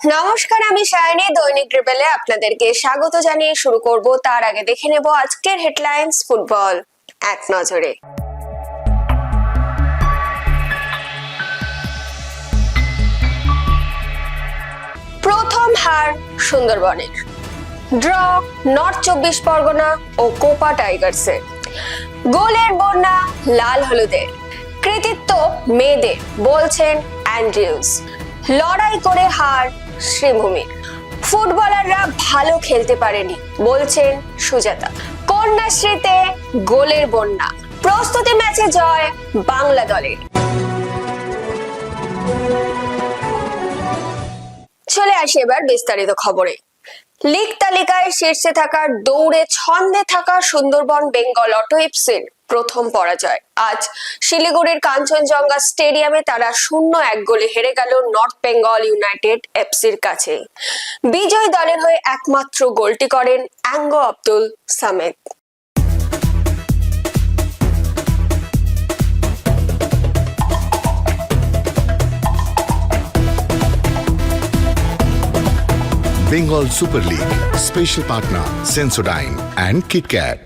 নমস্কার, আমি সায়নী। দৈনিক রিবেলে আপনাদেরকে স্বাগত জানিয়ে শুরু করব। তার আগে দেখে নেব আজকের হেডলাইন্স ফুটবল এক নজরে। প্রথম হার সুন্দরবনের, ড্র নর্থ 24 পরগনা ও কোপা টাইগার্সের, গোলের বন্যা লাল হলুদের, কৃতিত্ব মেয়েদের বলছেন অ্যান্ড্রিউস, লড়াই করে হার শ্রীভূমির, ফুটবলাররা ভালো খেলতে পারেনি বলছেন সুজাতা, কন্যাশ্রীতে গোলের বন্যা, প্রস্তুতি ম্যাচে জয় বাংলা দলের। চলে আসি এবার বিস্তারিত খবরে। লিগ তালিকায় শীর্ষে থাকার দৌড়ে ছন্দে থাকা সুন্দরবন বেঙ্গল অটো এফসির প্রথম পরাজয়। আজ শিলিগুড়ির কাঞ্চনজঙ্ঘা স্টেডিয়ামে তারা 0-1 গোলে হেরে গেল নর্থ বেঙ্গল ইউনাইটেড এফসির কাছে। বিজয়ী দলের হয়ে একমাত্র গোলটি করেন অ্যাঙ্গো Abdul Samed. Bengal Super League, special partner Sensodyne and KitKat.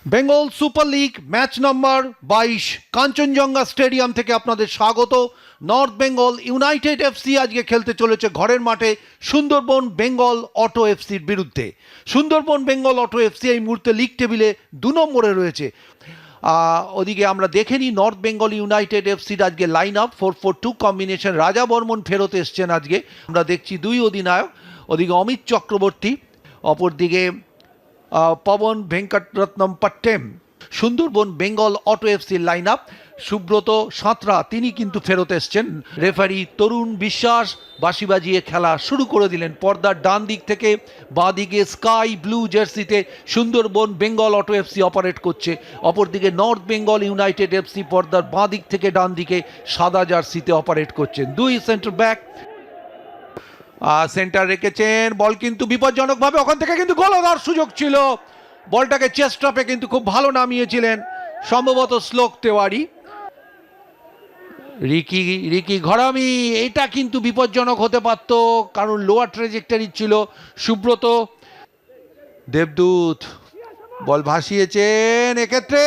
Bengal super league match number 22 Kanchenjunga stadium থেকে আপনাদের স্বাগত। নর্থ বেঙ্গল ইউনাইটেড এফসি আজকে খেলতে চলেছে ঘরের মাঠে সুন্দরবন বেঙ্গল অটো এফসির বিরুদ্ধে। সুন্দরবন বেঙ্গল অটো এফসি এই মুহূর্তে লিগ টেবিলে 2 নম্বরে রয়েছে। ওদিকে আমরা দেখে নিই নর্থ বেঙ্গল ইউনাইটেড এফসির আজকে লাইন আপ 4-4-2 কম্বিনেশন। রাজা বর্মন ফেরত এসছেন আজকে, আমরা দেখছি 2 অধিনায়ক। ওদিকে অমিত চক্রবর্তী, অপরদিকে পবন ভেঙ্কটরত্নম পট্টেম। সুন্দরবন বেঙ্গল অটো এফসির লাইন আপ সুব্রত সাঁতরা, তিনি কিন্তু ফেরত এসছেন। রেফারি তরুণ বিশ্বাস বাঁশি বাজিয়ে খেলা শুরু করে দিলেন। পর্দার ডান দিক থেকে বাঁ দিকে স্কাই ব্লু জার্সিতে Sundarban Bengal auto FC operate করছে। অপরদিকে নর্থ বেঙ্গল ইউনাইটেড এফসি পর্দার বাঁ দিক থেকে ডান দিকে সাদা জার্সিতে অপারেট করছেন। 2 সেন্টার ব্যাক সেন্টার রেখেছেন। বল কিন্তু বিপজ্জনকভাবে, ওখান থেকে কিন্তু গোল হওয়ার সুযোগ ছিল। বলটাকে চেস্ট আপে কিন্তু খুব ভালো নামিয়েছিলেন সম্ভবত শ্লোক তেওয়ারি। রিকি ঘরামি, এটা কিন্তু বিপজ্জনক হতে পারত, কারণ লোয়ার ট্রেজেক্টরি ছিল। সুব্রত দেবদূত বল ভাসিয়েছেন, এক্ষেত্রে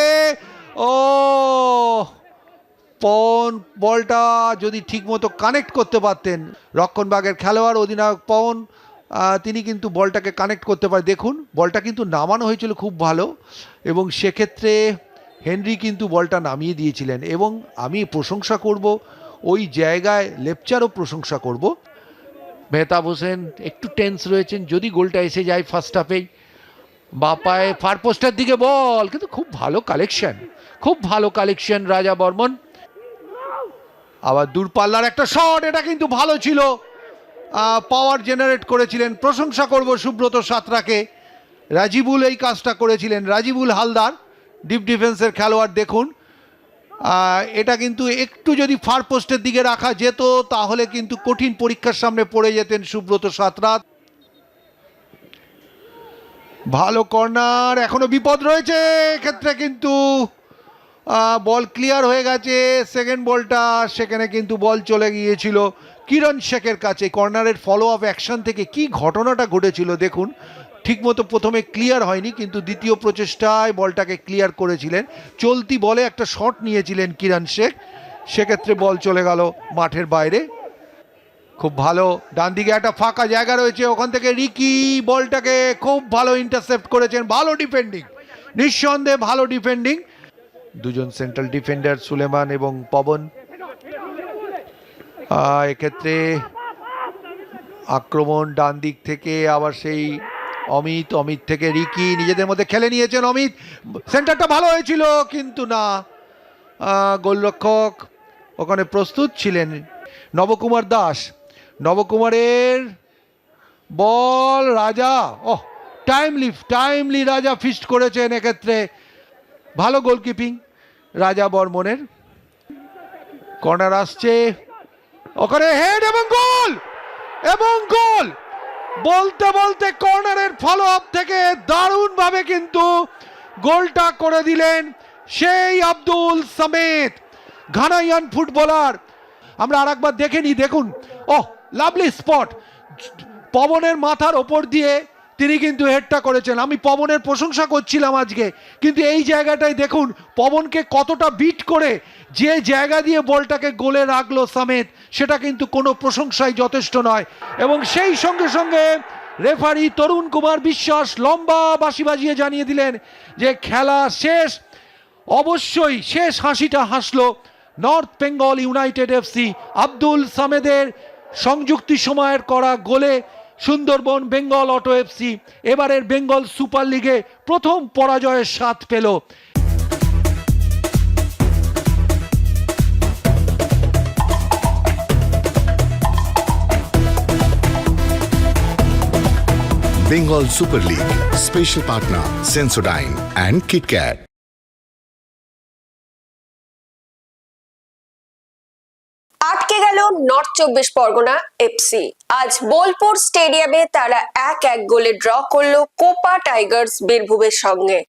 পবন বলটা যদি ঠিকমতো কানেক্ট করতে পারতেন, রক্ষণভাগের খেলোয়াড় অধিনায়ক পবন, তিনি কিন্তু বলটাকে কানেক্ট করতে পারে। দেখুন বলটা কিন্তু নামানো হয়েছিল খুব ভালো, এবং সেক্ষেত্রে হেনরি কিন্তু বলটা নামিয়ে দিয়েছিলেন। এবং আমি প্রশংসা করব ওই জায়গায়, লেপচারও প্রশংসা করব। মেহতাব হোসেন একটু টেন্স রয়েছেন, যদি গোলটা এসে যায় ফার্স্ট হাফেই। বাপায় ফার পোস্টের দিকে বল, কিন্তু খুব ভালো কালেকশন, খুব ভালো কালেকশন রাজা বর্মন। আবার দূরপাল্লার একটা শট, এটা কিন্তু ভালো ছিল, পাওয়ার জেনারেট করেছিলেন। প্রশংসা করব সুব্রত সাঁতরাকে। রাজিবুল এই কাজটা করেছিলেন, রাজিবুল হালদার ডিপ ডিফেন্সের খেলোয়াড়। দেখুন এটা কিন্তু একটু যদি ফার পোস্টের দিকে রাখা যেত তাহলে কিন্তু কঠিন পরীক্ষার সামনে পড়ে যেতেন সুব্রত সাঁতরা। ভালো কর্নার, এখনো বিপদ রয়েছে, এক্ষেত্রে কিন্তু বল ক্লিয়ার হয়ে গেছে। সেকেন্ড বলটা, সেখানে কিন্তু বল চলে গিয়েছিল কিরণ শেখের কাছে। কর্নারের ফলো আপ অ্যাকশন থেকে কি ঘটনাটা ঘটেছিল দেখুন। ঠিকমতো প্রথমে ক্লিয়ার হয়নি, কিন্তু দ্বিতীয় প্রচেষ্টায় বলটাকে ক্লিয়ার করেছিলেন। চলতি বলে একটা শট নিয়েছিলেন কিরণ শেখ, সেক্ষেত্রে বল চলে গেল মাঠের বাইরে। খুব ভালো, ডান দিকে একটা ফাঁকা জায়গা রয়েছে, ওখান থেকে রিকি বলটাকে খুব ভালো ইন্টারসেপ্ট করেছেন। ভালো ডিফেন্ডিং, নিঃসন্দেহে ভালো ডিফেন্ডিং। দুজন সেন্ট্রাল ডিফেন্ডার সুলেমান এবং পবন। এক্ষেত্রে আক্রমণ ডান দিক থেকে, আবার সেই অমিত থেকে রিকি নিজেদের মধ্যে খেলে নিয়েছেন। অমিত, সেন্টারটা ভালো হয়েছিল কিন্তু না, গোলরক্ষক ওখানে প্রস্তুত ছিলেন। নবকুমার দাস, নবকুমারের বল, রাজা টাইমলি রাজা ফিস্ট করেছেন। এক্ষেত্রে ভালো গোলকিপিং রাজা বর্মনের। কর্নার আসছে, ওখানে হেড এবং গোল। বলতে বলতে কর্নারের ফলো আপ থেকে দারুণভাবে কিন্তু গোলটা করে দিলেন সেই আব্দুল সামেদ। Ghanaian footballer. আমরা আর একবার দেখে নিই, দেখুন, ও লাভলি স্পট, পবনের মাথার ওপর দিয়ে তিনি কিন্তু হেডটা করেছেন। আমি পবনের প্রশংসা করছিলাম আজকে, কিন্তু এই জায়গাটায় দেখুন পবনকে কতটা বিট করে যে জায়গা দিয়ে বলটাকে গোলে রাখলো সামেত, সেটা কিন্তু কোনো প্রশংসাই যথেষ্ট নয়। এবং সেই সঙ্গে সঙ্গে রেফারি তরুণ কুমার বিশ্বাস লম্বা বাঁশি বাজিয়ে জানিয়ে দিলেন যে খেলা শেষ। অবশ্যই শেষ হাসিটা হাসলো North Bengal United FC. Abdul সামেদের সংযুক্তি সময়ের করা গোলে সুন্দরবন বেঙ্গল অটো এফসি এবারের বেঙ্গল সুপার লিগে প্রথম পরাজয়ের স্বাদ পেল। Bengal Super League, special partner Sensodyne and KitKat. আটকে গেল নর্থ চব্বিশ পরগনা এফসি। আজ বোলপুর স্টেডিয়ামে তারা 1-1 গোলে ড্র করলো কোপা টাইগার্স বীরভূমের সঙ্গে।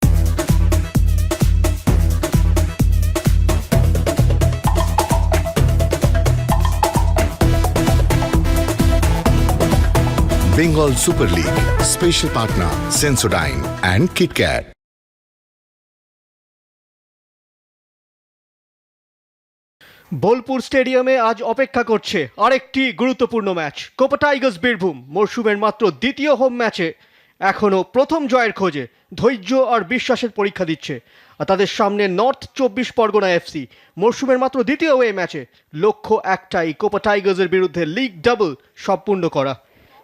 Bengal Super League, special partner Sensodyne and KitKat. Bolpur স্টেডিয়ামে আজ অপেক্ষা করছে আরেকটি গুরুত্বপূর্ণ ম্যাচ। কোপা টাইগার্স বীরভূম মরশুমের মাত্র দ্বিতীয় হোম ম্যাচে এখনও প্রথম জয়ের খোঁজে ধৈর্য আর বিশ্বাসের পরীক্ষা দিচ্ছে। আর তাদের সামনে নর্থ চব্বিশ পরগনা এফসি মরশুমের মাত্র দ্বিতীয় ওয়ে ম্যাচে লক্ষ্য একটাই, কোপা টাইগার্সের বিরুদ্ধে লিগ ডাবল সম্পূর্ণ করা।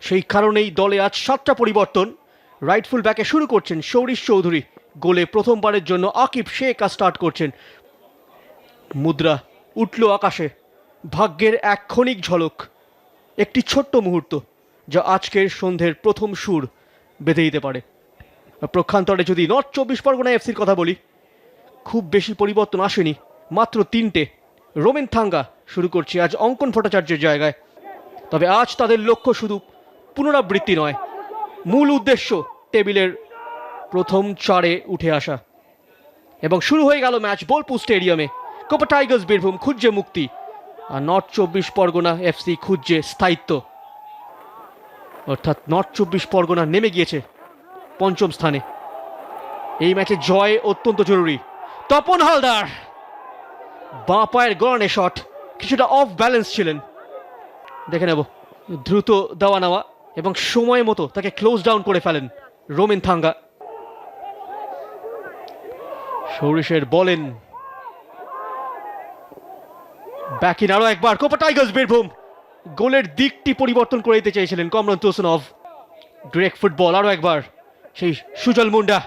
সেই কারণেই দলে আজ 7টা পরিবর্তন। রাইট ফুল ব্যাকে শুরু করছেন সৌরিশ চৌধুরী, গোলে প্রথমবারের জন্য আকিব শেখ স্টার্ট করছেন। মুদ্রা উঠল আকাশে, ভাগ্যের এক ক্ষণিক ঝলক, একটি ছোট্ট মুহূর্ত যা আজকের সন্ধ্যের প্রথম সুর বেঁধে দিতে পারে। প্রক্ষান্তরে যদি নর্থ চব্বিশ পরগনা এফসির কথা বলি, খুব বেশি পরিবর্তন আসেনি, মাত্র 3টে। রোমেন থাঙ্গা শুরু করছে আজ অঙ্কন ভট্টাচার্যের জায়গায়। তবে আজ তাদের লক্ষ্য শুধু পুনরাবৃত্তি নয়, মূল উদ্দেশ্য টেবিলের প্রথম 4-এ উঠে আসা। এবং শুরু হয়ে গেল ম্যাচ বোলপুর স্টেডিয়ামে। কোপা টাইগার্স বীরভূম খুঁজছে মুক্তি, আর নর্থ চব্বিশ পরগনা এফসি খুঁজছে স্থায়িত্ব। অর্থাৎ নর্থ চব্বিশ পরগনা নেমে গিয়েছে 5ম স্থানে। এই ম্যাচে জয় অত্যন্ত জরুরি। তপন হালদার বাঁ পায়ের গড়ানে শট, কিছুটা অফ ব্যালেন্স ছিলেন। দেখে নেব, দ্রুত দেওয়া নেওয়া এবং সময় মতো তাকে ক্লোজ ডাউন করে ফেলেন রোমেন থাঙ্গা। সৌরিশের বলেন ব্যাকিন আরো একবার কোপা টাইগার্স বীরভূম। গোলের দিকটি পরিবর্তন করে দিতে চেয়েছিলেন কমরন তোসনভ। ডিরেক্ট ফুটবল আরো একবার, সেই সুজল মুন্ডা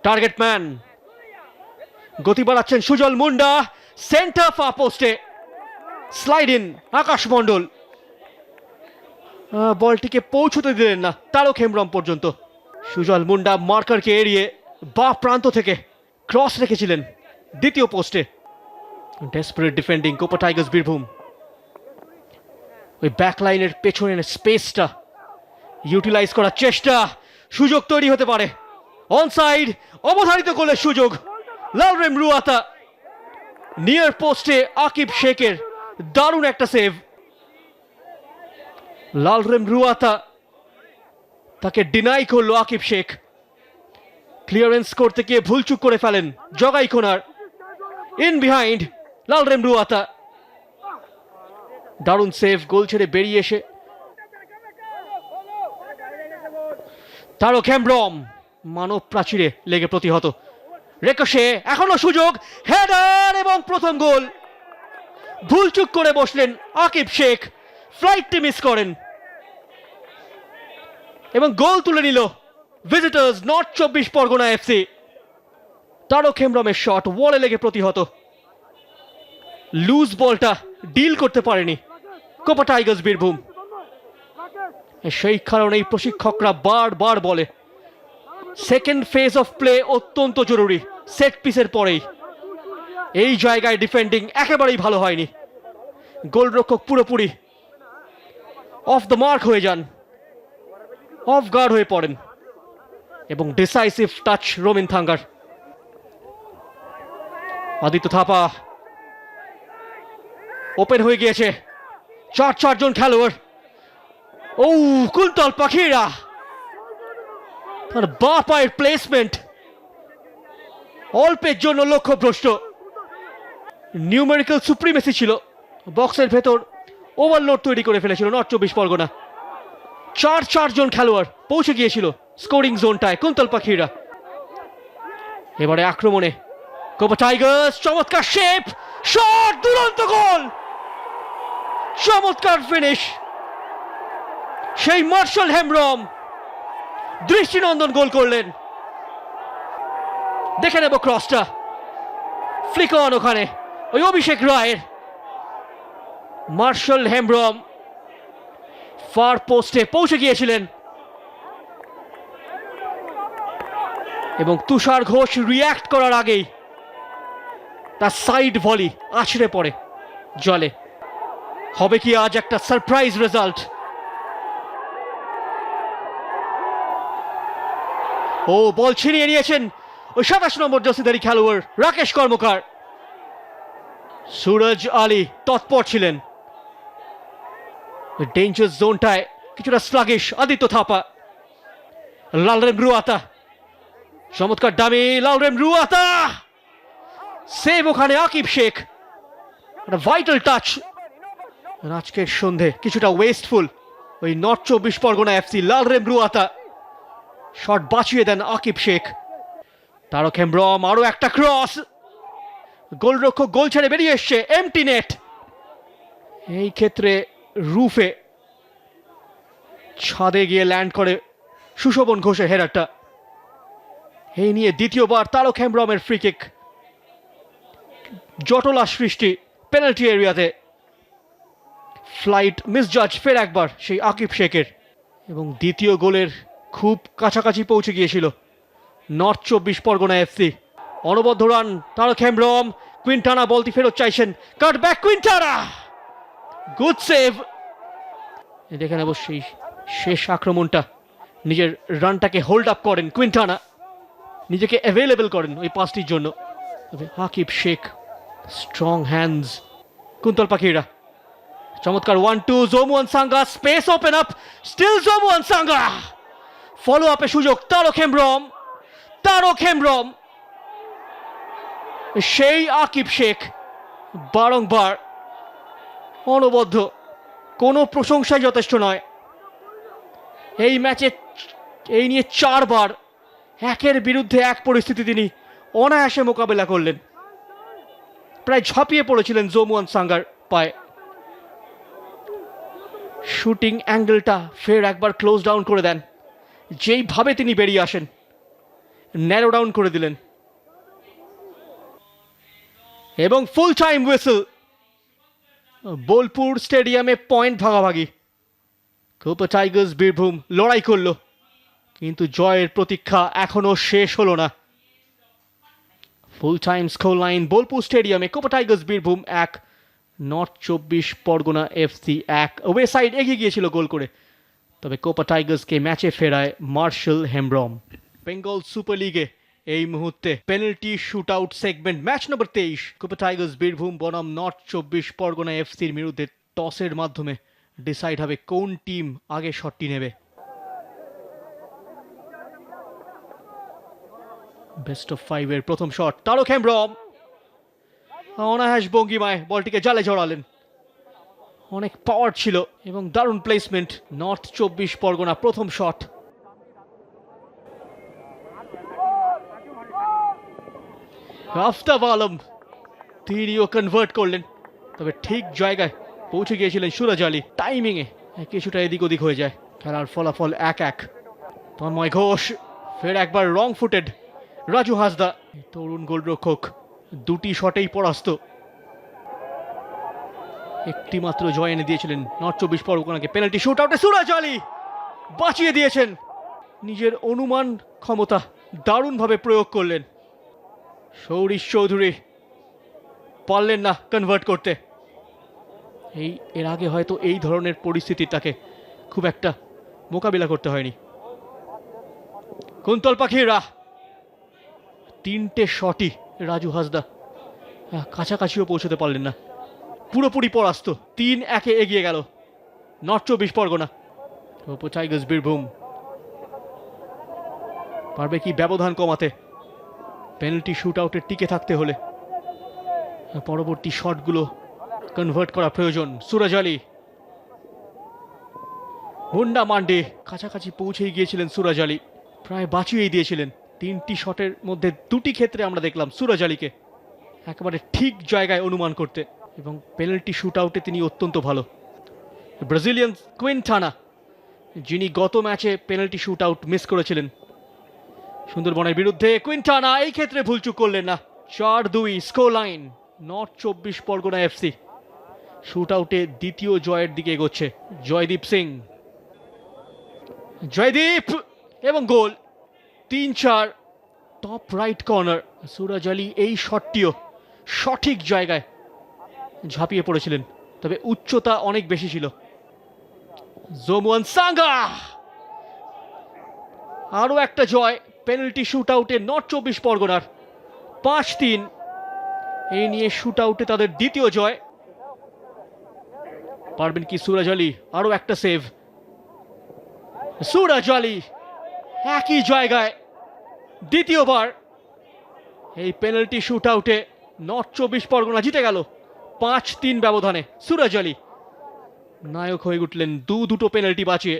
টার্গেট ম্যান, গতি বাড়াচ্ছেন সুজল মুন্ডা, সেন্টার ফা পোস্টে স্লাইড ইন আকাশ মণ্ডল। বলটিকে পৌঁছতে দিলেন না তারক হেমব্রম পর্যন্ত। সুজল মুন্ডা মার্কারকে এড়িয়ে বাঁ প্রান্ত থেকে ক্রস রেখেছিলেন দ্বিতীয় পোস্টে। Desperate defending Copa Tigers Birbhum. ওই ব্যাকলাইনের পেছনের স্পেসটা ইউটিলাইজ করার চেষ্টা, সুযোগ তৈরি হতে পারে। অনসাইড, অবধারিত গোলের সুযোগ। লালরেম রুয়াতা, নিয়ার পোস্টে আকিব শেখের দারুণ একটা সেভ। লালরেম রুয়াতা, তাকে ডিনাই করলো আকিব শেখ। ক্লিয়ারেন্স করতে গিয়ে ভুলচুক করে ফেলেন জগাই কোনার। ইন বিহাইন্ড লালরেম রুয়াতা, দারুণ সেভ। গোল ছেড়ে বেরিয়ে এসে তারক হেমব্রম মানব প্রাচীরে লেগে প্রতিহত। রেকোশে, এখনো সুযোগ, হেডার এবং প্রথম গোল। ভুলচুক করে বসলেন আকিব শেখ, ফ্লাইটটি মিস করেন এবং গোল তুলে নিল ভিজিটার্স নর্থ চব্বিশ পরগনা এফসি। তারক হেমব্রমের শট ওয়ালে লেগে প্রতিহত। লুজ বলটা ডিল করতে পারেনি কোপা টাইগার্স বীরভূম। সেই কারণেই প্রশিক্ষকরা বারবার বলে সেকেন্ড ফেজ অফ প্লে অত্যন্ত জরুরি সেট পিসের পরেই। এই জায়গায় ডিফেন্ডিং একেবারেই ভালো হয়নি। গোলরক্ষক পুরোপুরি অফ দ্য মার্ক হয়ে যান, অফ গার্ড হয়ে পড়েন এবং ডিসাইসিভ টাচ রোমেন থাঙ্গার। আদিত্য থাপা ওপেন হয়ে গিয়েছে, চারজন খেলোয়াড়। ও কুন্তল পাখিরা, তার বাঁ পায়ের প্লেসমেন্ট অল্পের জন্য লক্ষ্যভ্রষ্ট। নিউমেরিক্যাল সুপ্রিমেসি ছিল, বক্সের ভেতর ওভারলোড তৈরি করে ফেলেছিল নর্থ চব্বিশ পরগনা। চারজন খেলোয়াড় পৌঁছে গিয়েছিল স্কোরিং জোনটায় কুন্তল পাখিরা। এবারে আক্রমণে কোপা টাইগার্স, চমৎকার শেপ, শট, দুরন্ত গোল, চমৎকার ফিনিশ। সেই মার্শাল হেমব্রম দৃষ্টিনন্দন গোল করলেন। দেখে নেব ক্রসটা, ফ্লিক অন ওখানে ওই অভিষেক রায়ের। মার্শাল হেমব্রম ফার পোস্টে পৌঁছে গিয়েছিলেন এবং তুষার ঘোষ রিয়্যাক্ট করার আগেই তার সাইড ভলি আছড়ে পড়ে জলে। হবে কি আজ একটা সারপ্রাইজ রেজাল্ট? ও বল ছিনিয়ে নিয়েছেন ওই 27 নম্বর জার্সিধারী খেলোয়াড় রাকেশ কর্মকার। সুরজ আলী তৎপর ছিলেন। ডেঞ্জার জোনটায় কিছুটা স্লাগিশ আদিত্য থাপা। লালরেম রুয়াতা, চমৎকার ডামি, লালরেম রুয়াতা সেভ ওখানে আকিব শেখ। Vital touch. আজকের সন্ধে কিছুটা ওয়েস্টফুল ওই নর্থ চব্বিশ পরগনা এফসি। লালরেম রুয়াতা শট বাঁচিয়ে দেন আকিব শেখ। তারক হেমব্রম, আরো একটা ক্রস, গোলরক্ষক গোল ছেড়ে বেরিয়ে এসছে, এমটি নেট। এই ক্ষেত্রে রুফে ছাদে গিয়ে ল্যান্ড করে সুশোভন ঘোষের হেডারটা। এই নিয়ে দ্বিতীয়বার তারক হেমব্রমের ফ্রি কিক। জটলা সৃষ্টি পেনাল্টি এরিয়াতে, ফ্লাইট মিসজাজ ফের একবার সেই আকিব শেখের। এবং দ্বিতীয় গোলের খুব কাছাকাছি পৌঁছে গিয়েছিল নর্থ চব্বিশ পরগনা এফসি। অনবদ্য রান তারক হেমব্রম, কুইন্টানা বলটি ফেরত চাইছেন, কাট ব্যাক কুইন্টানা, গুড সেভ। দেখে নেব সেই শেষ আক্রমণটা, নিজের রানটাকে হোল্ড আপ করেন কুইন্টানা, নিজেকে অ্যাভেলেবল করেন ওই পাসটির জন্য। তবে আকিব শেখ, স্ট্রং হ্যান্ডস কুন্তল পাখিরা। চমৎকার 1-2, Jomuan Sanga, space open up, still Jomuan Sanga, follow আপে সুযোগ তারক হেমব্রম। সেই আকিব শেখ বারংবার অনবদ্য, কোনো প্রশংসাই যথেষ্ট নয়। এই ম্যাচে এই নিয়ে 4 বার 1-এর বিরুদ্ধে 1 পরিস্থিতি তিনি অনায়াসে মোকাবেলা করলেন। প্রায় ঝাঁপিয়ে পড়েছিলেন জোমুয়ান সাঙ্গার পায়ে। শুটিং অ্যাঙ্গেলটা ফের একবার ক্লোজ ডাউন করে দেন, যেইভাবে তিনি বেরিয়ে আসেন ন্যারো ডাউন করে দিলেন। এবং ফুল টাইম হুইসেল। বোলপুর স্টেডিয়ামে পয়েন্ট ভাগাভাগি। কোপা টাইগার্স বীরভূম লড়াই করলো, কিন্তু জয়ের প্রতীক্ষা এখনো শেষ হলো না। Full time score line Bolpur স্টেডিয়ামে কোপা টাইগার্স বীরভূম 1, নর্থ চব্বিশ পরগনা এফসি 1। ওয়ে সাইড এগিয়ে গিয়েছিল গোল করে, তবে কোপা টাইগার্সকে ম্যাচে ফেরায় মার্শাল হেমব্রম। বেঙ্গল সুপার লিগে এই মুহূর্তে penalty shoot out segment match number 23, Copa Tigers Birbhum বনাম নর্থ চব্বিশ পরগনা এফসির বিরুদ্ধে টসের মাধ্যমে ডিসাইড হবে কোন টিম আগে শটটি নেবে। বেস্ট অফ 5 এর প্রথম শট, তারক হেমব্রম অনায়াস ভঙ্গিমায় বলটিকে জালে জড়ালেন। অনেক পাওয়ার ছিল এবং দারুণ প্লেসমেন্ট। নর্থ চব্বিশ পরগনা প্রথম শট। আফতাব আলম তিনিও কনভার্ট করলেন, তবে ঠিক জায়গায় পৌঁছে গিয়েছিলেন সুরজ আলী। টাইমিংয়ে কিছুটা এদিক ওদিক হয়ে যায়, খেলার ফলাফল 1-1। তন্ময় ঘোষ ফের একবার রং ফুটেড। রাজু হাসদা তরুণ গোলরক্ষক 2টি শটেই পরাস্ত। একটি মাত্র জয় এনে দিয়েছিলেন নর্থ চব্বিশ পরগনাকে। পেনাল্টি শুট আউটে সুরজ আলী বাঁচিয়ে দিয়েছেন। নিজের অনুমান ক্ষমতা দারুণভাবে প্রয়োগ করলেন। সৌরিশ চৌধুরী পারলেন না কনভার্ট করতে। এর আগে হয়তো এই ধরনের পরিস্থিতি তাকে খুব একটা মোকাবিলা করতে হয়নি। কুন্তল পাখিরা 3টে শটই রাজু হাসদা কাছাকাছিও পৌঁছতে পারলেন না। পুরোপুরি পরাস্ত। 3-1 এগিয়ে গেল নর্থ চব্বিশ পরগনা। কোপো টাইগার্স বীরভূম পারবে কি ব্যবধান কমাতে? পেনাল্টি শুট আউটের টিকে থাকতে হলে পরবর্তী শটগুলো কনভার্ট করা প্রয়োজন। সুরজ আলী, মুন্ডা মান্ডে, কাছাকাছি পৌঁছেই গিয়েছিলেন সুরজ আলী, প্রায় বাঁচিয়েই দিয়েছিলেন। 3টি শটের মধ্যে 2টি ক্ষেত্রে আমরা দেখলাম সুরজ আলীকে একেবারে ঠিক জায়গায় অনুমান করতে, এবং পেনাল্টি শুট আউটে তিনি অত্যন্ত ভালো। ব্রাজিলিয়ান কুইন্টানা, যিনি গত ম্যাচে পেনাল্টি শুট আউট মিস করেছিলেন সুন্দরবনের বিরুদ্ধে, কুইন্টানা এই ক্ষেত্রে ভুলচুক করলেন না। 4-2 স্কোর লাইন। নর্থ চব্বিশ পরগনা এফসি শুট আউটে দ্বিতীয় জয়ের দিকে এগোচ্ছে। জয়দীপ সিং, জয়দীপ এবং গোল। 3-4 top right corner. Suraj Ali এই শটটিও সঠিক জায়গায় ঝাঁপিয়ে পড়েছিলেন, তবে উচ্চতা অনেক বেশি ছিল। জোমুয়ান সাঙ্গা, আরও একটা জয় পেনাল্টি শুট আউটে নর্থ চব্বিশ পরগনার। 5-3 এই নিয়ে শুট আউটে তাদের দ্বিতীয় জয়। পারবেন কি সুরজ আলী? আরও একটা সেভ। সুরজ আলী একই জায়গায় দ্বিতীয়বার এই পেনাল্টি শুট আউটে নর্থ চব্বিশ পরগনা জিতে গেল 5-3 ব্যবধানে। সুরজ আলী নায়ক হয়ে উঠলেন দুটো পেনাল্টি বাঁচিয়ে।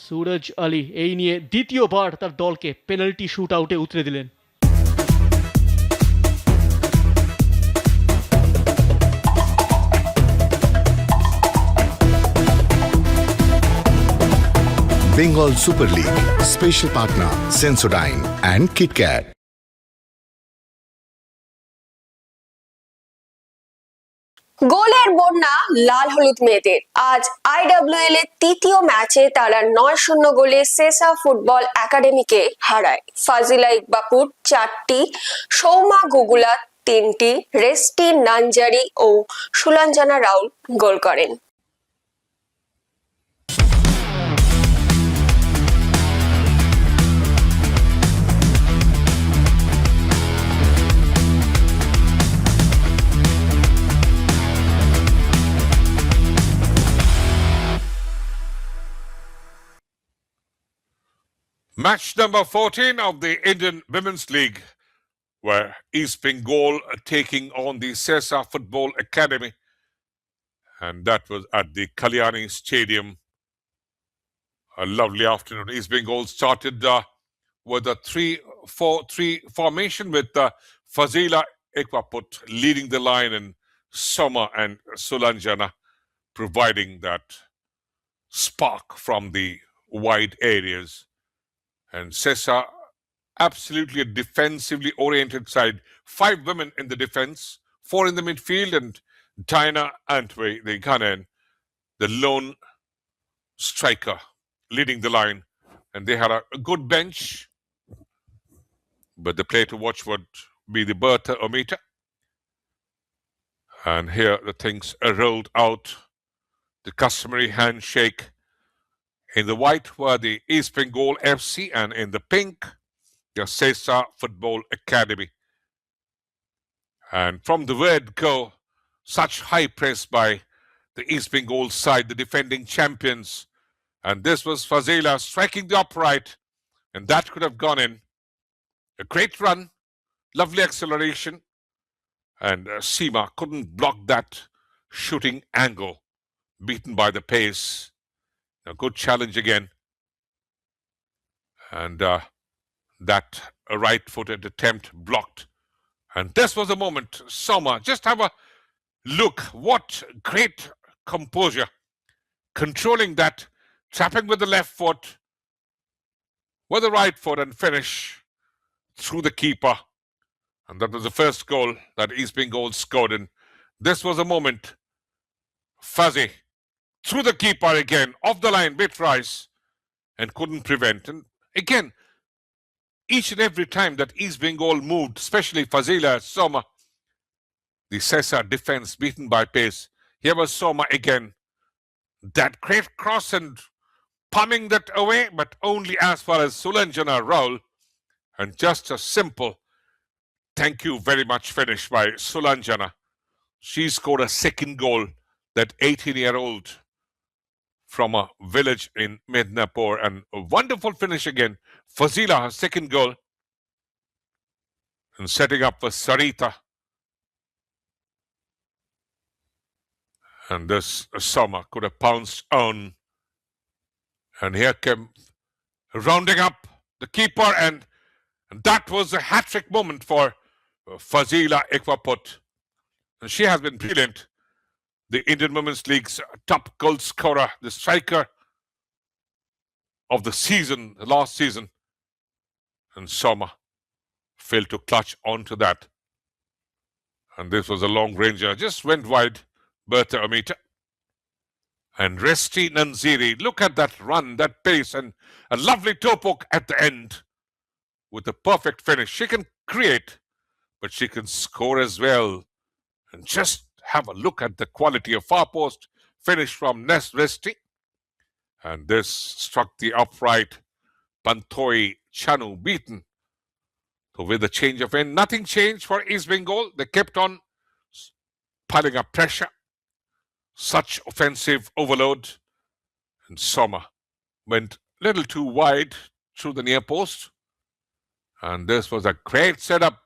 সুরজ আলী এই নিয়ে দ্বিতীয়বার তার দলকে পেনাল্টি শুট আউটে উতরে দিলেন। Bengal Super League, special partner Sensodyne and KitKat. গোলের বন্যা লাল হলুদ মেয়েদের। আজ IWL এর তৃতীয় ম্যাচে তারা 9-0 গোলে সেসা ফুটবল একাডেমিকে হারায়। ফাজিলা ইকবাপুর 4টি, সৌমা গুগুলা 3টি, রেস্টি নানজারি ও সুলাঞ্জনা রাউল গোল করেন। Match number 14 of the Indian Women's League, where East Bengal are taking on the Sesa Football Academy, and that was at the Kalyani Stadium. A lovely afternoon. East Bengal started with a 3-4-3 formation with Fazila Ekwaput leading the line and Soma and Sulanjana providing that spark from the wide areas. And Sesa, absolutely a defensively oriented side. 5 women in the defense, 4 in the midfield, and Diana Antwi, the Ghanaian, the lone striker, leading the line. And they had a good bench. But the player to watch would be the Bertha Omita. And here the things are rolled out. The customary handshake. In the white were the East Bengal FC, and in the pink, the Sesa Football Academy. And from the word go, such high press by the East Bengal side, the defending champions. And this was Fazila striking the upright, and that could have gone in. A great run, lovely acceleration, and Seema couldn't block that shooting angle, beaten by the pace. A good challenge again. And that right-footed attempt blocked. And this was the moment. Soma, just have a look. What great composure. Controlling that, tapping with the left foot, with the right foot, and finish through the keeper. And that was the first goal that East Bengal scored. And this was a moment. Fuzzy through the keeper again, off the line, bit Rice, and couldn't prevent. And again, each and every time that East Bengal moved, especially Fazila, Soma, the Sesa defense beaten by pace. Here was Soma again. That great cross and palming that away, but only as far as Sulanjana Raul. And just a simple thank you very much finish by Sulanjana. She scored a second goal, that 18-year-old from a village in Mednapur, and a wonderful finish again. Fazila, her second goal, and setting up for Sarita. And this Soma could have pounced on. And here came rounding up the keeper, and that was a hat-trick moment for Fazila Ekwaput. And she has been brilliant. The Indian Women's League's top goal scorer, the striker of the season, the last season. And Soma failed to clutch onto that. And this was a long ranger, just went wide, Bertha Amita. And Resti Nanziri, look at that run, that pace, and a lovely toe poke at the end with a perfect finish. She can create, but she can score as well. And just have a look at the quality of far post finish from Nes Resti. And this struck the upright. Pantoi Chanu beaten. So with the change of end, nothing changed for East Bengal. They kept on piling up pressure. Such offensive overload. And Soma went a little too wide through the near post. And this was a great setup.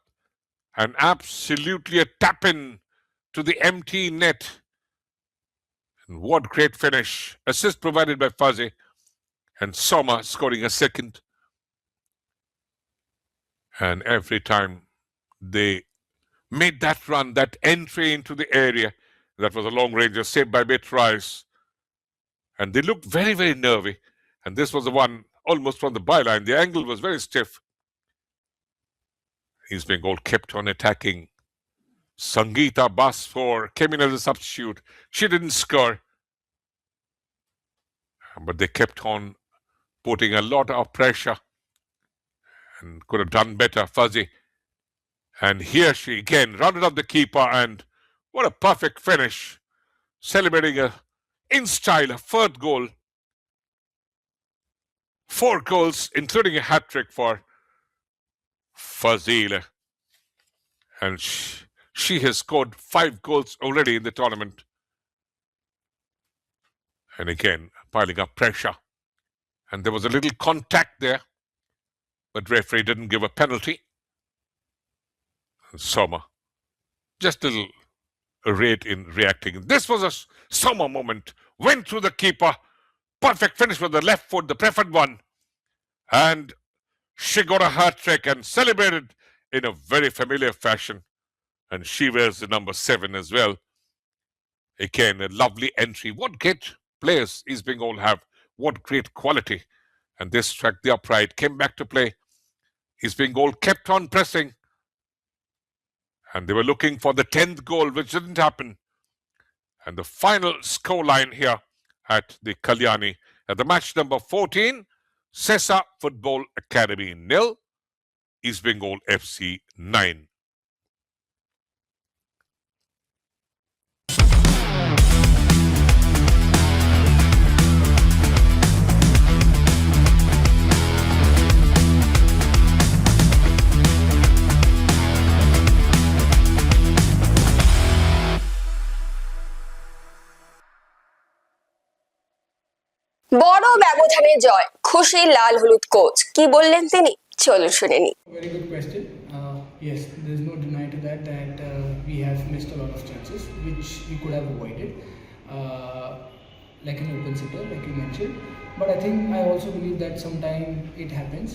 And absolutely a tap-in to the empty net. And what great finish. Assist provided by Fuzzy. And Soma scoring a second. And every time they made that run, that entry into the area, that was a long ranger saved by Rice. And they looked very, very nervy. And this was the one almost from the byline. The angle was very stiff. East Bengal kept on attacking. Sangeeta Basfor came in as a substitute. She didn't score. But they kept on putting a lot of pressure. And could have done better, Fuzzy. And here she again rounded up the keeper, and what a perfect finish. Celebrating in style, a third goal. 4 goals, including a hat-trick for Fazila. And she has scored 5 goals already in the tournament. And again, piling up pressure. And there was a little contact there. But referee didn't give a penalty. And Soma, just a little rate in reacting. This was a Soma moment. Went through the keeper. Perfect finish with the left foot, the preferred one. And she got a hat-trick and celebrated in a very familiar fashion. And she wears the number 7 as well. Again, a lovely entry. What great players East Bengal have. What great quality. And this struck the upright, came back to play. East Bengal kept on pressing. And they were looking for the 10th goal, which didn't happen. And the final scoreline here at the Kalyani, at the match number 14, Sesa Football Academy 0, East Bengal FC 9. বড় ব্যবধানে জয়, খুশি লাল হলুদ coach. কি বললেন তিনি, চলুন শুনে নি। Very good question. Yes, there's no deny to that we have missed a lot of chances which we could have avoided, like an open sitter, like you mentioned. But I think I also believe that sometimes it happens,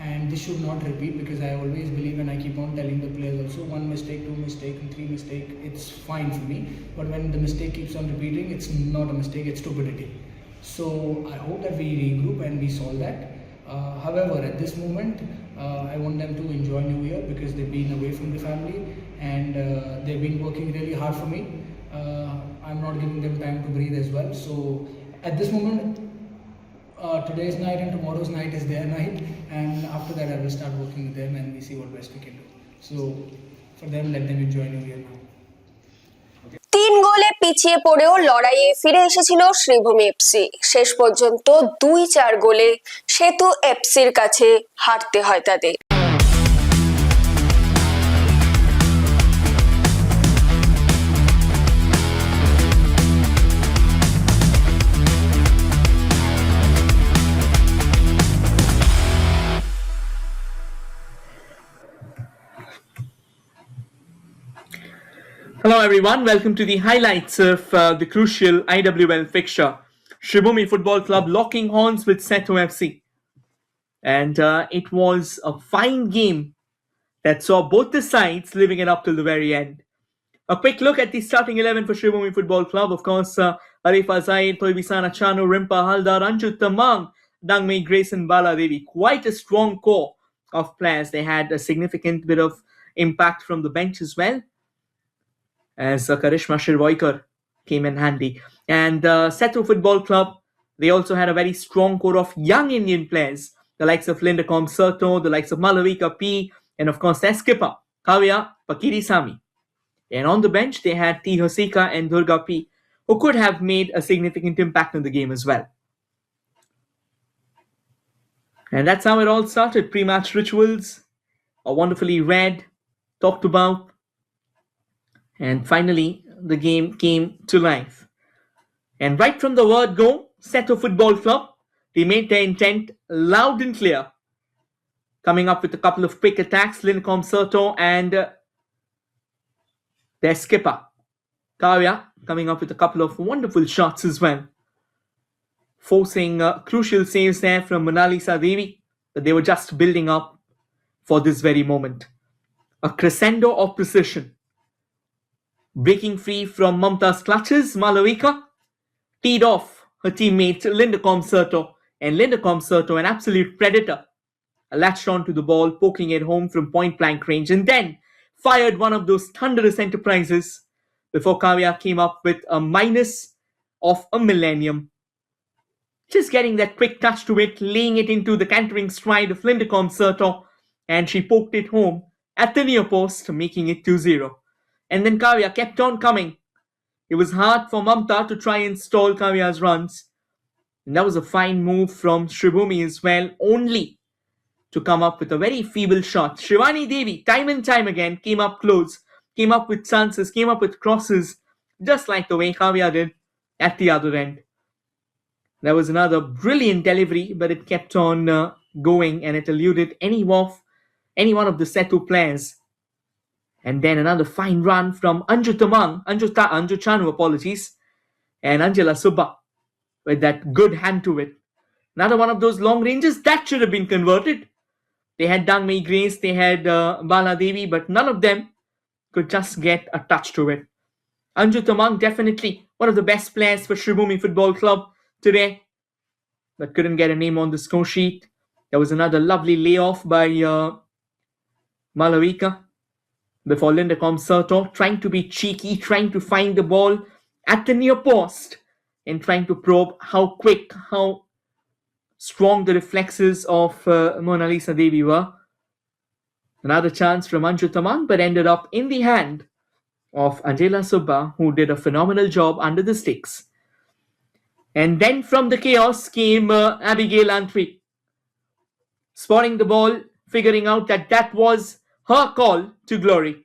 and this should not repeat, because I always believe, and I keep on telling the players also, 1 mistake, 2 mistake, and 3 mistake, it's fine for me. But when the mistake keeps on repeating, it's not a mistake, it's stupidity. So I hope that we regroup and we solve that. However, at this moment, I want them to enjoy New Year, because they've been away from the family, and they've been working really hard for me. I'm not giving them time to breathe as well. So at this moment, today's night and tomorrow's night is their night, and after that I will start working with them and we see what best we can do. So for them, let them enjoy New Year now. 3 গোলে পিছিয়ে পড়েও লড়াইয়ে ফিরে এসেছিল Sreebhumi FC. শেষ পর্যন্ত 2-4 গোলে সেতু এফসির কাছে হারতে হয় তাদের। Hello everyone, welcome to the highlights of the crucial IWL fixture. Shivumi Football Club locking horns with Seto FC. And it was a fine game that saw both the sides living it up till the very end. A quick look at the starting 11 for Shivumi Football Club. Of course, Arifa Zaid, Toibisana Chanu, Rimpa Haldar, Anju Tamang, Dangmei Grayson Baladevi. Quite a strong core of players. They had a significant bit of impact from the bench as well, as Karishma Shirvoikar came in handy. And Seto Football Club, they also had a very strong core of young Indian players, the likes of Linda Comserto, the likes of Malavika P, and of course their skipper, Kavya Pakirisamy. And on the bench, they had T. Hosika and Durga P, who could have made a significant impact on the game as well. And that's how it all started. Pre-match rituals are wonderfully read, talked about, and finally, the game came to life. And right from the word go, Seto Football Club, they made their intent loud and clear, coming up with a couple of quick attacks, Lincom Serto and their skipper, Kavya, coming up with a couple of wonderful shots as well, forcing crucial saves there from Monalisa Devi, but they were just building up for this very moment. A crescendo of precision. Breaking free from Mamta's clutches, Malavika teed off her teammate Linda Comserto, and Linda Comserto, an absolute predator, latched onto the ball, poking it home from point-blank range, and then fired one of those thunderous enterprises before Kavya came up with a minus of a millennium. Just getting that quick touch to it, laying it into the cantering stride of Linda Comserto, and she poked it home at the near post, making it 2-0. And then Kavya kept on coming. It was hard for Mamta to try and stall Kavya's runs. And that was a fine move from Shivumi as well, only to come up with a very feeble shot. Shivani Devi, time and time again, came up close, came up with chances, came up with crosses, just like the way Kavya did at the other end. There was another brilliant delivery, but it kept on going, and it eluded any one of the Setu players. And then another fine run from Anju Chanu, apologies, and Angela Subba with that good hand to it. Another one of those long ranges that should have been converted. They had Dangmei Grace, they had Bala Devi, but none of them could just get a touch to it. Anju Tamang, definitely one of the best players for Shivumi Football Club today, but couldn't get a name on the score sheet. There was another lovely layoff by Malavika before Linda Comserto, trying to be cheeky, trying to find the ball at the near post and trying to probe how quick, how strong the reflexes of Mona Lisa Devi were. Another chance from Anju Tamang, but ended up in the hand of Angela Subba, who did a phenomenal job under the sticks. And then from the chaos came Abigail Antwi, spotting the ball, figuring out that that was her call to glory,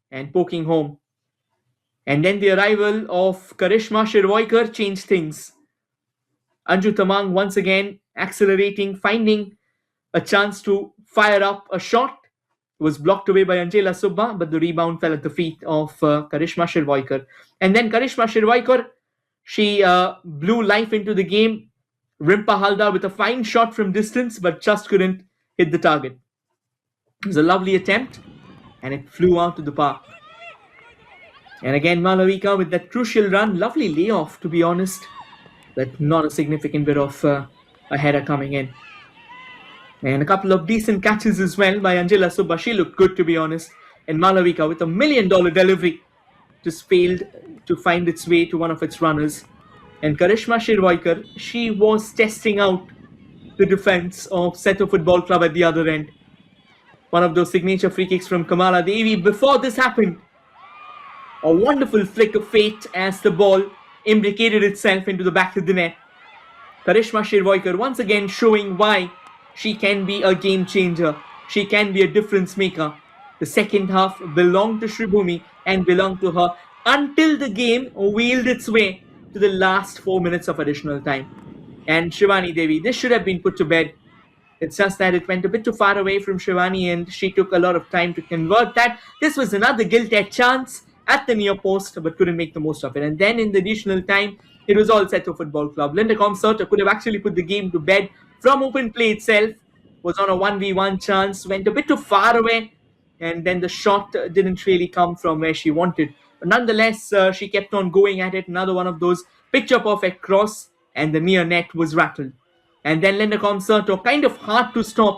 and poking home. And then the arrival of Karishma Shirvoikar changed things. Anju Tamang once again accelerating, finding a chance to fire up a shot. It was blocked away by Angela Subba, but the rebound fell at the feet of Karishma Shirvoikar. And then Karishma Shirvoikar, she blew life into the game. Rimpa Halda with a fine shot from distance, but just couldn't hit the target. It was a lovely attempt, and it flew out to the park. And again, Malavika with that crucial run. Lovely layoff, to be honest, but not a significant bit of a header coming in. And a couple of decent catches as well by Angela Subba. She looked good, to be honest. And Malavika with $1 million delivery just failed to find its way to one of its runners. And Karishma Shirvoikar, she was testing out the defense of Seto Football Club at the other end. One of those signature free kicks from Kamala Devi. Before this happened, a wonderful flick of fate as the ball imbricated itself into the back of the net. Karishma Shirvoikar once again showing why she can be a game changer. She can be a difference maker. The second half belonged to Shivumi and belonged to her until the game wheeled its way to the last 4 minutes of additional time. And Shivani Devi, this should have been put to bed. It's just that it went a bit too far away from Shivani and she took a lot of time to convert that. This was another gilt-edged chance. at the near post but couldn't make the most of it. And then in the additional time, it was all Seto Football Club. Linda Comserta could have actually put the game to bed from open play itself. Was on a 1v1 chance, went a bit too far away, and then the shot didn't really come from where she wanted. But nonetheless, she kept on going at it. Another one of those picture-perfect cross, and the near net was rattled. And then Linda Comserto, kind of hard to stop.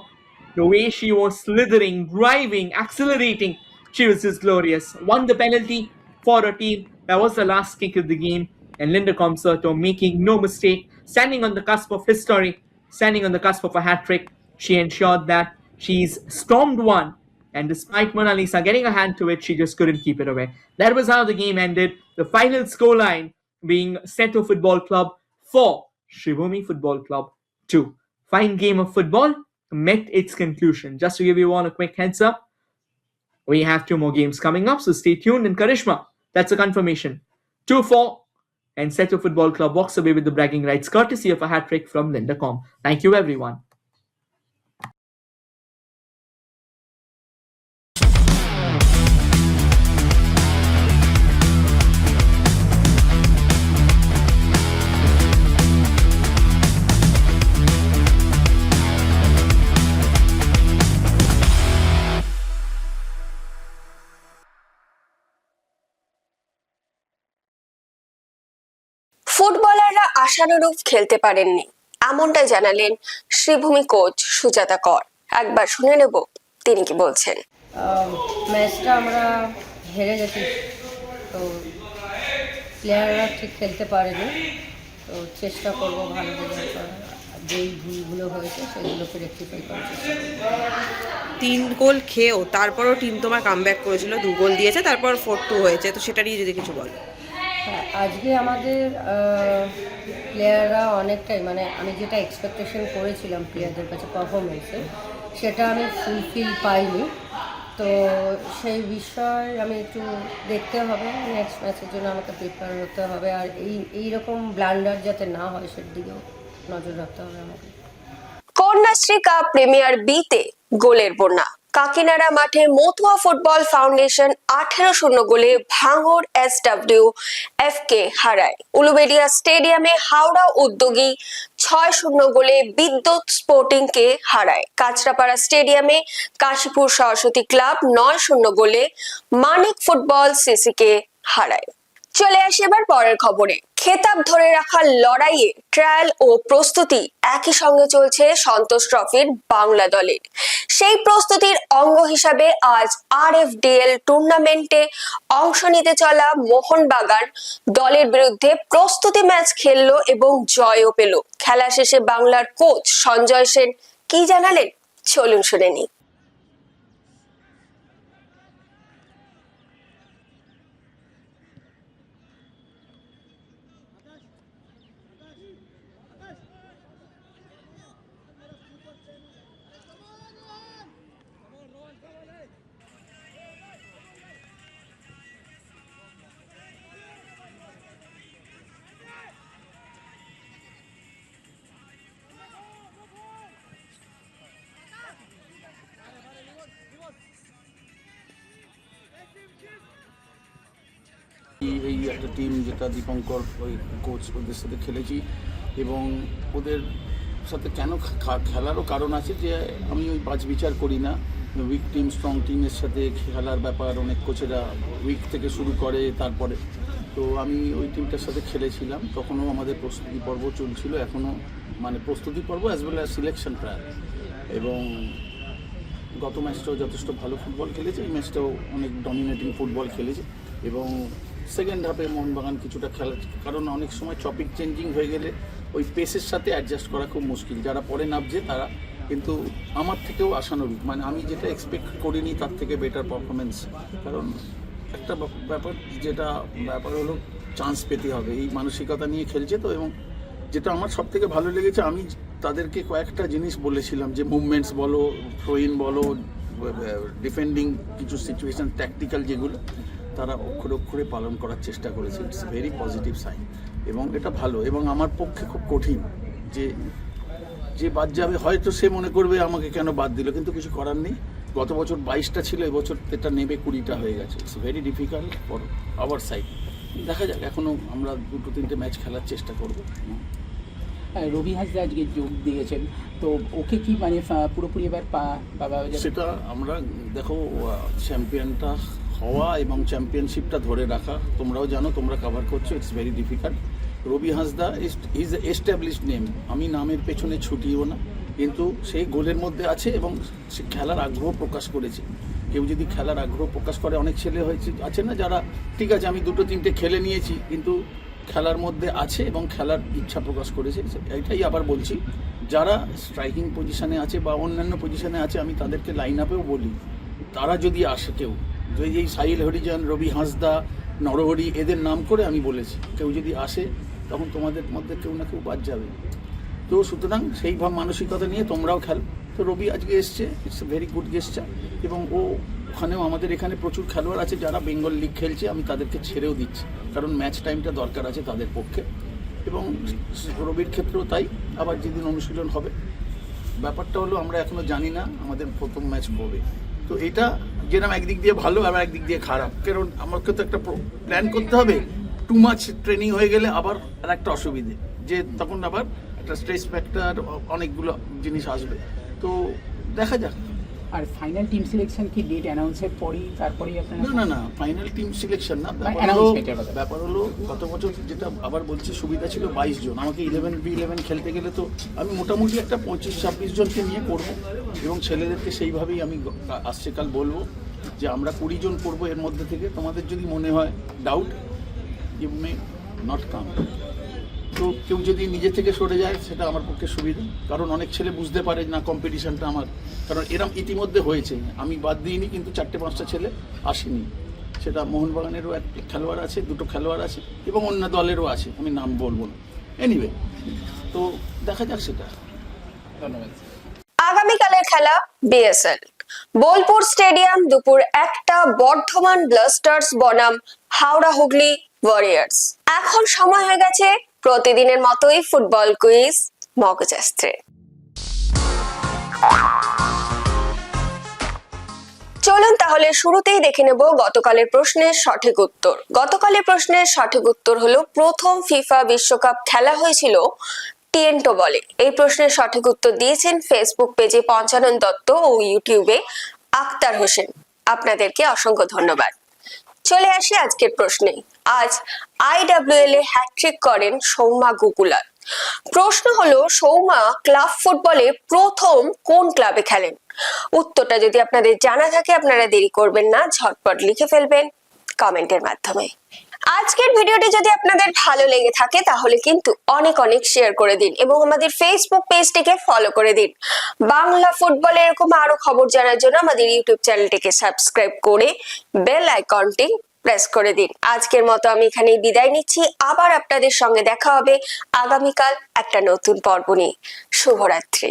The way she was slithering, driving, accelerating, she was just glorious. Won the penalty for her team. That was the last kick of the game. And Linda Comserto making no mistake, standing on the cusp of history, standing on the cusp of a hat-trick. She ensured that she's stormed one. And despite Mona Lisa getting a hand to it, she just couldn't keep it away. That was how the game ended. The final scoreline being Seto Football Club 4, Shrivumi Football Club 2. Fine game of football met its conclusion. Just to give you all a quick heads up, we have 2 more games coming up, so stay tuned. And Karishma, that's a confirmation. 2-4, and Seto Football Club walks away with the bragging rights, courtesy of a hat-trick from Linda Com. Thank you, everyone. ফুটবলাররা আশানুরূপ খেলতে পারেননি, এমনটাই জানালেন Sreebhumi coach Sujata কর। একবার শুনে নেব তিনি কি বলছেন। ম্যাচটা আমরা হেরে গেছি, তো প্লেয়াররা ঠিক খেলতে পারেনি, তো চেষ্টা করব ভালো করে যেই ভুলগুলো হয়েছে সেগুলোকে রেকটিফাই করার চেষ্টা করব। 3 গোল খেয়েও তারপরও টিম তোমার কামব্যাক করেছিল, 2 গোল দিয়েছে, তারপর 4-2 হয়েছে, তো সেটা নিয়ে যদি কিছু বলো। হ্যাঁ, আজকে আমাদের প্লেয়াররা অনেকটাই, মানে আমি যেটা এক্সপেকটেশন করেছিলাম প্লেয়ারদের কাছে পারফরমেন্সে, সেটা আমি ফুলফিল পাইনি। তো সেই বিষয় আমি একটু দেখতে হবে, নেক্সট ম্যাচের জন্য আমাকে প্রিপেয়ার হতে হবে, আর এইরকম ব্লান্ডার যাতে না হয় সেটার দিকেও নজর রাখতে হবে আমাকে। কন্যাশ্রী কাপ প্রিমিয়ার বিতে গোলের বন্যা। কাকিনাড়া মাঠে মতুয়া ফুটবল ফাউন্ডেশন 18-0 গোলে ভাঙড় SWF কে হারায়। উলুবেড়িয়া স্টেডিয়ামে হাওড়া উদ্যোগী 6-0 গোলে বিদ্যুৎ স্পোর্টিং কে হারায়। কাঁচরাপাড়া স্টেডিয়ামে কাশীপুর সরস্বতী ক্লাব 9-0 গোলে মানিক ফুটবল সিসি কে হারায়। চলে আসি এবার পরের খবরে। খেতাব ধরে রাখার লড়াইয়ে ট্রায়াল ও প্রস্তুতি একই সঙ্গে চলছে সন্তোষ ট্রফির বাংলা দলের। সেই প্রস্তুতির অঙ্গ হিসাবে আজ RFDL টুর্নামেন্টে অংশ নিতে চলা মোহনবাগান দলের বিরুদ্ধে প্রস্তুতি ম্যাচ খেললো এবং জয়ও পেল। খেলা শেষে বাংলার কোচ সঞ্জয় সেন কি জানালেন, চলুন শুনে নিই। এই একটা টিম যেটা দীপঙ্কর ওই কোচ ওদের সাথে খেলেছি, এবং ওদের সাথে কেন খেলারও কারণ আছে যে আমি ওই বাছ বিচার করি না। উইক টিম স্ট্রং টিমের সাথে খেলার ব্যাপার অনেক কোচেরা উইক থেকে শুরু করে, তারপরে তো আমি ওই টিমটার সাথে খেলেছিলাম, তখনও আমাদের প্রস্তুতি পর্ব চলছিল, এখনও মানে প্রস্তুতি পর্ব as well as selection trial. এবং গত ম্যাচটাও যথেষ্ট ভালো ফুটবল খেলেছে, এই ম্যাচটাও অনেক ডমিনেটিং ফুটবল খেলেছে। এবং সেকেন্ড হাফে মোহনবাগান কিছুটা খেলা, কারণ অনেক সময় টপিক চেঞ্জিং হয়ে গেলে ওই পেসের সাথে অ্যাডজাস্ট করা খুব মুশকিল, যারা পরে নামছে তারা কিন্তু আমার থেকেও আশানুরূপ, মানে আমি যেটা এক্সপেক্ট করিনি তার থেকে বেটার পারফরমেন্স। কারণ একটা ব্যাপার হলো চান্স পেতে হবে, এই মানসিকতা নিয়ে খেলছে তো। এবং যেটা আমার সব থেকে ভালো লেগেছে, আমি তাদেরকে কয়েকটা জিনিস বলেছিলাম যে মুভমেন্টস বলো, থ্রোইন বলো, ডিফেন্ডিং কিছু সিচুয়েশন, ট্যাকটিক্যাল যেগুলো তারা অক্ষরে অক্ষরে পালন করার চেষ্টা করেছে। ইটস ভেরি পজিটিভ সাইন এবং এটা ভালো। এবং আমার পক্ষে খুব কঠিন যে বাদ যাবে, হয়তো সে মনে করবে আমাকে কেন বাদ দিল, কিন্তু কিছু করার নেই। গত বছর 22টা ছিল, এবছর এটা নেবে 20টা হয়ে গেছে। It's very difficult for our side. দেখা যাক, এখনও আমরা 2-3টে ম্যাচ খেলার চেষ্টা করব। রবি হাসদা আজকে যোগ দিয়েছেন, তো ওকে কি মানে পুরোপুরি এবার পাওয়া যাবে? সেটা আমরা দেখো, চ্যাম্পিয়নটা হওয়া এবং চ্যাম্পিয়নশিপটা ধরে রাখা, তোমরাও জানো, তোমরা কভার করছো, it's very difficult. Rabi Hasda is established name, আমি নামের পেছনে ছুটিও না, কিন্তু সেই গোলের মধ্যে আছে এবং সে খেলার আগ্রহ প্রকাশ করেছে। কেউ যদি খেলার আগ্রহ প্রকাশ করে, অনেক ছেলে হয়েছে আছে না যারা ঠিক আছে আমি 2-3টে খেলে নিয়েছি, কিন্তু খেলার মধ্যে আছে এবং খেলার ইচ্ছা প্রকাশ করেছে। এটাই আবার বলছি, যারা স্ট্রাইকিং পজিশনে আছে বা অন্যান্য পজিশনে আছে, আমি তাদেরকে লাইন আপেও বলি, তারা যদি আসে কেউ, এই সাহিল হরিজন, রবি হাসদা, নরহরি, এদের নাম করে আমি বলেছি, কেউ যদি আসে তখন তোমাদের মধ্যে কেউ না কেউ বাদ যাবে। তো সুতরাং সেই মানসিকতা নিয়ে তোমরাও খেলো। তো রবি আজকে এসছে, ইটস এ ভেরি গুড গেস্টার, এবং ওখানেও আমাদের এখানে প্রচুর খেলোয়াড় আছে যারা বেঙ্গল লিগ খেলছে, আমি তাদেরকে ছেড়েও দিচ্ছি, কারণ ম্যাচ টাইমটা দরকার আছে তাদের পক্ষে, এবং রবির ক্ষেত্রেও তাই। আবার যেদিন অনুশীলন হবে, ব্যাপারটা হলো আমরা এখনও জানি না আমাদের প্রথম ম্যাচ কবে। তো এটা যেরকম একদিক দিয়ে ভালো, আবার একদিক দিয়ে খারাপ, কারণ আমাকে তো একটা প্ল্যান করতে হবে। টু মাচ ট্রেনিং হয়ে গেলে আবার আর একটা অসুবিধে, যে তখন আবার একটা স্ট্রেস ফ্যাক্টর, অনেকগুলো জিনিস আসবে। তো দেখা যাক। আর ফাইনাল টিম সিলেকশন কি ডেট অ্যানাউন্সের পরেই তারপরেই আপনারা? না, ফাইনাল টিম সিলেকশন না, ব্যাপার হলো গত বছর যেটা আবার বলছি, সুবিধা ছিল 22 জন, আমাকে 11v11 খেলতে গেলে তো আমি মোটামুটি একটা 25-26 জনকে নিয়ে করব, এবং ছেলেদেরকে সেইভাবেই আমি আসছে কাল বলবো যে আমরা 20 জন করবো। এর মধ্যে থেকে তোমাদের যদি মনে হয় doubt, you may not come. তো কেউ যদি নিজে থেকে সরে যায়, সেটা আমার পক্ষে সুবিধা, কারণ অনেক ছেলে বুঝতে পারে না কম্পিটিশনটা আমার, কারণ এরম ইতিমধ্যে হয়েছে, আমি বাদ দিইনি, কিন্তু 4-5টা ছেলে আসেনি। সেটা মোহনবাগানেরও এক খেলোয়াড় আছে, 2টো খেলোয়াড় আছে, এবং অন্য দলেরও আছে, আমি নাম বলবো না। এনিওয়ে, তো দেখা যাক সেটা। ধন্যবাদ। আগামীকালের খেলা বিএসএল বোলপুর স্টেডিয়াম, দুপুর 1টা, বর্ধমান ব্লাস্টার্স বনাম হাওড়া হুগলি ওয়ারিয়ার্স। এখন সময় হয়ে গেছে প্রতিদিনের মতোই ফুটবল কুইজ মগজাস্ত্রে। চলুন তাহলে শুরুতেই দেখে নেব গতকালের প্রশ্নের সঠিক উত্তর। গতকালের প্রশ্নের সঠিক উত্তর হলো, প্রথম ফিফা বিশ্বকাপ খেলা হয়েছিল টিয়েন্টো বলে। এই প্রশ্নের সঠিক উত্তর দিয়েছেন ফেসবুক পেজে পঞ্চানন দত্ত ও ইউটিউবে আক্তার হোসেন। আপনাদেরকে অসংখ্য ধন্যবাদ। চলে আসি আজকের প্রশ্নে। আজ IWL এ হ্যাটট্রিক করেন সৌম্যা গুকুলাল। প্রশ্ন হলো, সৌম্যা ক্লাব ফুটবলে প্রথম কোন ক্লাবে খেলেন? উত্তরটা যদি আপনাদের জানা থাকে, আপনারা দেরি করবেন না, ঝটপট লিখে ফেলবেন কমেন্টের মাধ্যমে। আজকের ভিডিওটি যদি আপনাদের ভালো লেগে থাকে, তাহলে কিন্তু অনেক শেয়ার করে দিন, এবং আমাদের ফেসবুক পেজটিকে ফলো করে দিন। বাংলা ফুটবল এরকম আরো খবর জানার জন্য আমাদের ইউটিউব চ্যানেলটিকে সাবস্ক্রাইব করে বেল আইকনটি প্রেস করে দিন। আজকের মতো আমি এখানেই বিদায় নিচ্ছি। আবার আপনাদের সঙ্গে দেখা হবে আগামীকাল একটা নতুন পর্ব নিয়ে। শুভরাত্রি।